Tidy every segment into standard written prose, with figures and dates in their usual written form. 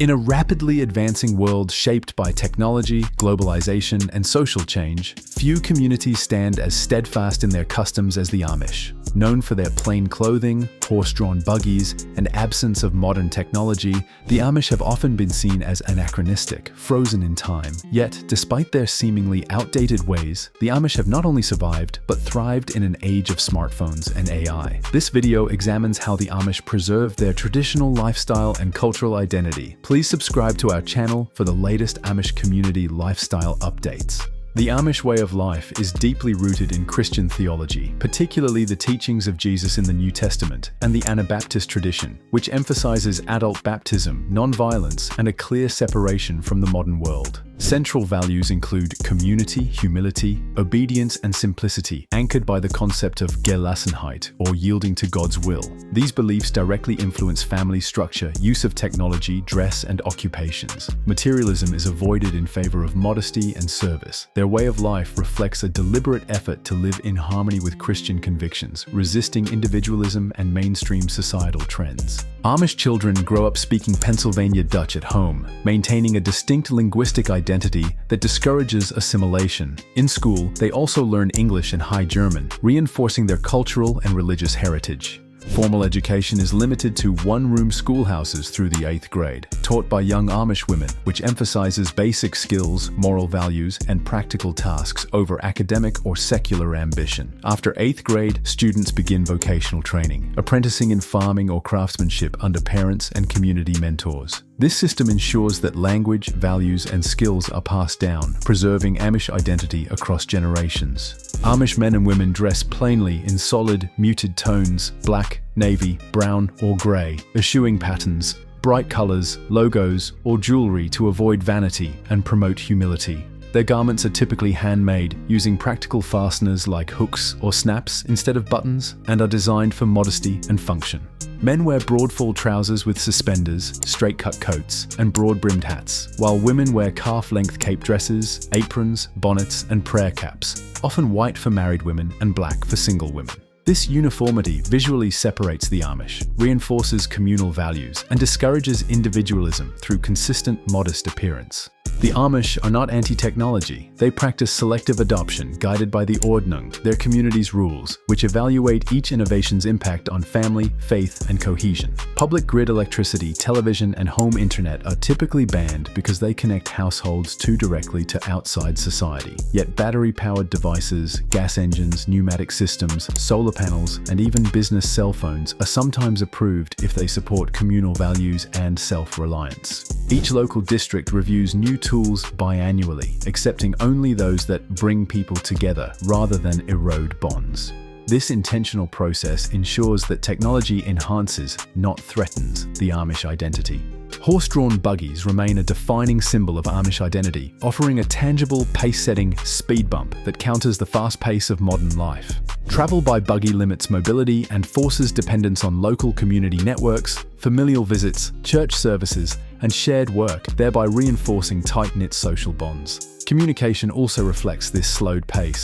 In a rapidly advancing world shaped by technology, globalization, and social change, few communities stand as steadfast in their customs as the Amish. Known for their plain clothing, horse-drawn buggies, and absence of modern technology, the Amish have often been seen as anachronistic, frozen in time. Yet, despite their seemingly outdated ways, the Amish have not only survived, but thrived in an age of smartphones and AI. This video examines how the Amish preserved their traditional lifestyle and cultural identity. Please subscribe to our channel for the latest Amish community lifestyle updates. The Amish way of life is deeply rooted in Christian theology, particularly the teachings of Jesus in the New Testament and the Anabaptist tradition, which emphasizes adult baptism, nonviolence, and a clear separation from the modern world. Central values include community, humility, obedience, and simplicity, anchored by the concept of Gelassenheit, or yielding to God's will. These beliefs directly influence family structure, use of technology, dress, and occupations. Materialism is avoided in favor of modesty and service. Their way of life reflects a deliberate effort to live in harmony with Christian convictions, resisting individualism and mainstream societal trends. Amish children grow up speaking Pennsylvania Dutch at home, maintaining a distinct linguistic identity that discourages assimilation. In school, they also learn English and High German, reinforcing their cultural and religious heritage. Formal education is limited to one-room schoolhouses through the 8th grade, taught by young Amish women, which emphasizes basic skills, moral values, and practical tasks over academic or secular ambition. After 8th grade, students begin vocational training, apprenticing in farming or craftsmanship under parents and community mentors. This system ensures that language, values, and skills are passed down, preserving Amish identity across generations. Amish men and women dress plainly in solid, muted tones, black, navy, brown, or gray, eschewing patterns, bright colors, logos, or jewelry to avoid vanity and promote humility. Their garments are typically handmade, using practical fasteners like hooks or snaps instead of buttons, and are designed for modesty and function. Men wear broad-fall trousers with suspenders, straight-cut coats, and broad-brimmed hats, while women wear calf-length cape dresses, aprons, bonnets, and prayer caps, often white for married women and black for single women. This uniformity visually separates the Amish, reinforces communal values, and discourages individualism through consistent, modest appearance. The Amish are not anti-technology. They practice selective adoption guided by the Ordnung, their community's rules, which evaluate each innovation's impact on family, faith, and cohesion. Public grid electricity, television, and home internet are typically banned because they connect households too directly to outside society. Yet battery-powered devices, gas engines, pneumatic systems, solar panels, and even business cell phones are sometimes approved if they support communal values and self-reliance. Each local district reviews new tools biannually, accepting only those that bring people together rather than erode bonds. This intentional process ensures that technology enhances, not threatens, the Amish identity. Horse-drawn buggies remain a defining symbol of Amish identity, offering a tangible pace-setting speed bump that counters the fast pace of modern life. Travel by buggy limits mobility and forces dependence on local community networks, familial visits, church services, and shared work, thereby reinforcing tight-knit social bonds. Communication also reflects this slowed pace.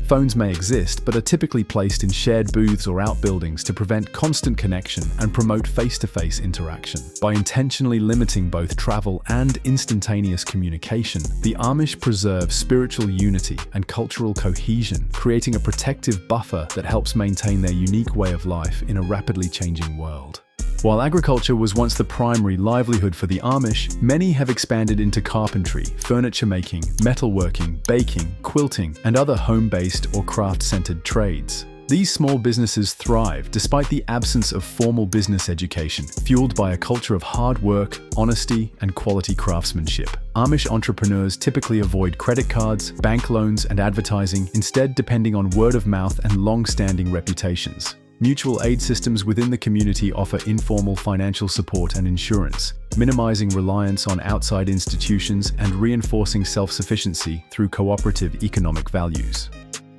Phones may exist, but are typically placed in shared booths or outbuildings to prevent constant connection and promote face-to-face interaction. By intentionally limiting both travel and instantaneous communication, the Amish preserve spiritual unity and cultural cohesion, creating a protective buffer that helps maintain their unique way of life in a rapidly changing world. While agriculture was once the primary livelihood for the Amish, many have expanded into carpentry, furniture making, metalworking, baking, quilting, and other home-based or craft-centered trades. These small businesses thrive despite the absence of formal business education, fueled by a culture of hard work, honesty, and quality craftsmanship. Amish entrepreneurs typically avoid credit cards, bank loans, and advertising, instead depending on word of mouth and long-standing reputations. Mutual aid systems within the community offer informal financial support and insurance, minimizing reliance on outside institutions and reinforcing self-sufficiency through cooperative economic values.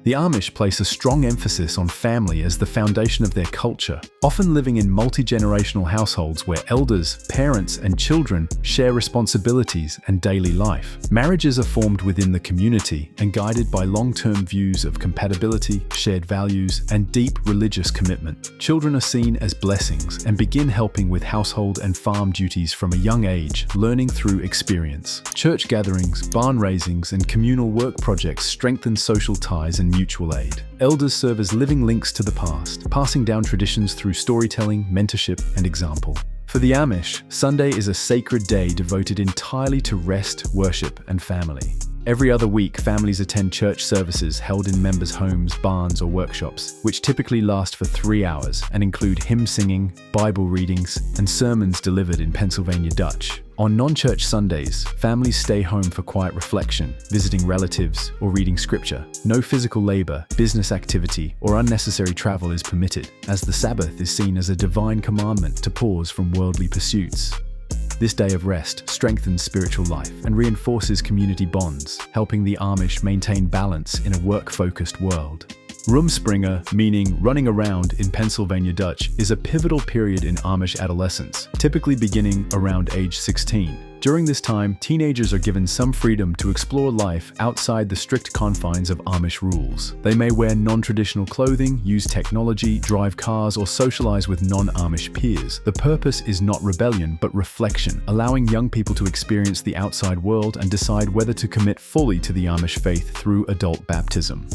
The Amish place a strong emphasis on family as the foundation of their culture, often living in multi-generational households where elders, parents, and children share responsibilities and daily life. Marriages are formed within the community and guided by long-term views of compatibility, shared values, and deep religious commitment. Children are seen as blessings and begin helping with household and farm duties from a young age, learning through experience. Church gatherings, barn raisings, and communal work projects strengthen social ties and mutual aid. Elders serve as living links to the past, passing down traditions through storytelling, mentorship, and example. For the Amish, Sunday is a sacred day devoted entirely to rest, worship, and family. Every other week, families attend church services held in members' homes, barns, or workshops, which typically last for 3 hours and include hymn singing, Bible readings, and sermons delivered in Pennsylvania Dutch. On non-church Sundays, families stay home for quiet reflection, visiting relatives, or reading scripture. No physical labor, business activity, or unnecessary travel is permitted, as the Sabbath is seen as a divine commandment to pause from worldly pursuits. This day of rest strengthens spiritual life and reinforces community bonds, helping the Amish maintain balance in a work-focused world. Rumspringa, meaning running around in Pennsylvania Dutch, is a pivotal period in Amish adolescence, typically beginning around age 16. During this time, teenagers are given some freedom to explore life outside the strict confines of Amish rules. They may wear non-traditional clothing, use technology, drive cars, or socialize with non-Amish peers. The purpose is not rebellion, but reflection, allowing young people to experience the outside world and decide whether to commit fully to the Amish faith through adult baptism.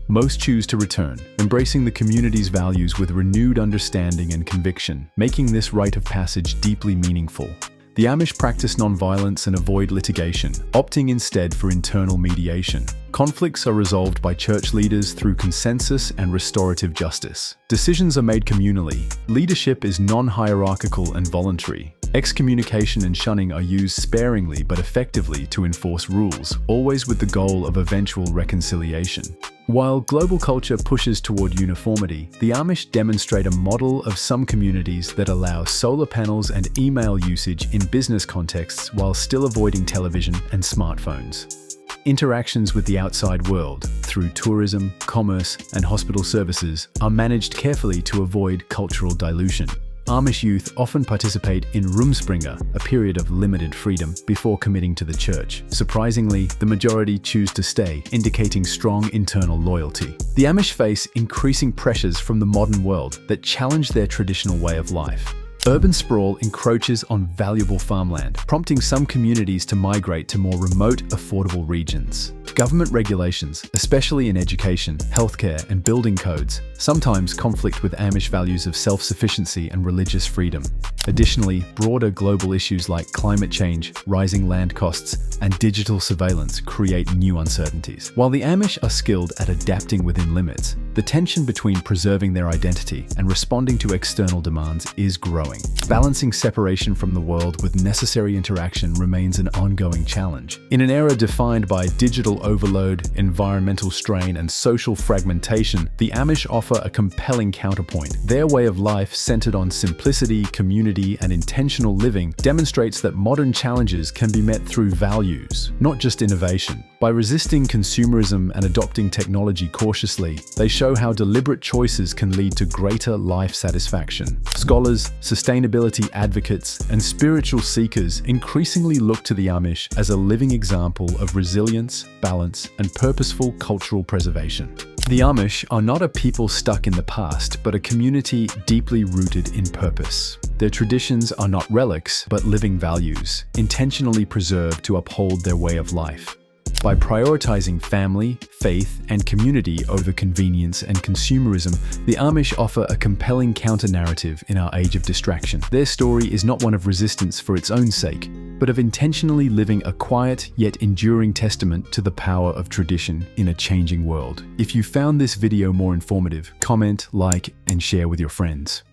Most choose to return, embracing the community's values with renewed understanding and conviction, making this rite of passage deeply meaningful. The Amish practice nonviolence and avoid litigation, opting instead for internal mediation. Conflicts are resolved by church leaders through consensus and restorative justice. Decisions are made communally. Leadership is non-hierarchical and voluntary. Excommunication and shunning are used sparingly but effectively to enforce rules, always with the goal of eventual reconciliation. While global culture pushes toward uniformity, the Amish demonstrate a model of some communities that allow solar panels and email usage in business contexts while still avoiding television and smartphones. Interactions with the outside world, through tourism, commerce, and hospital services, are managed carefully to avoid cultural dilution. Amish youth often participate in Rumspringa, a period of limited freedom, before committing to the church. Surprisingly, the majority choose to stay, indicating strong internal loyalty. The Amish face increasing pressures from the modern world that challenge their traditional way of life. Urban sprawl encroaches on valuable farmland, prompting some communities to migrate to more remote, affordable regions. Government regulations, especially in education, healthcare, and building codes, sometimes conflict with Amish values of self-sufficiency and religious freedom. Additionally, broader global issues like climate change, rising land costs, and digital surveillance create new uncertainties. While the Amish are skilled at adapting within limits, the tension between preserving their identity and responding to external demands is growing. Balancing separation from the world with necessary interaction remains an ongoing challenge. In an era defined by digital overload, environmental strain, and social fragmentation, the Amish offer a compelling counterpoint. Their way of life, centered on simplicity, community, and intentional living, demonstrates that modern challenges can be met through values, not just innovation. By resisting consumerism and adopting technology cautiously, they show how deliberate choices can lead to greater life satisfaction. Scholars, sustainability advocates, and spiritual seekers increasingly look to the Amish as a living example of resilience, balance, and purposeful cultural preservation. The Amish are not a people stuck in the past, but a community deeply rooted in purpose. Their traditions are not relics, but living values, intentionally preserved to uphold their way of life. By prioritizing family, faith, and community over convenience and consumerism, the Amish offer a compelling counter-narrative in our age of distraction. Their story is not one of resistance for its own sake, but of intentionally living a quiet yet enduring testament to the power of tradition in a changing world. If you found this video more informative, comment, like, and share with your friends.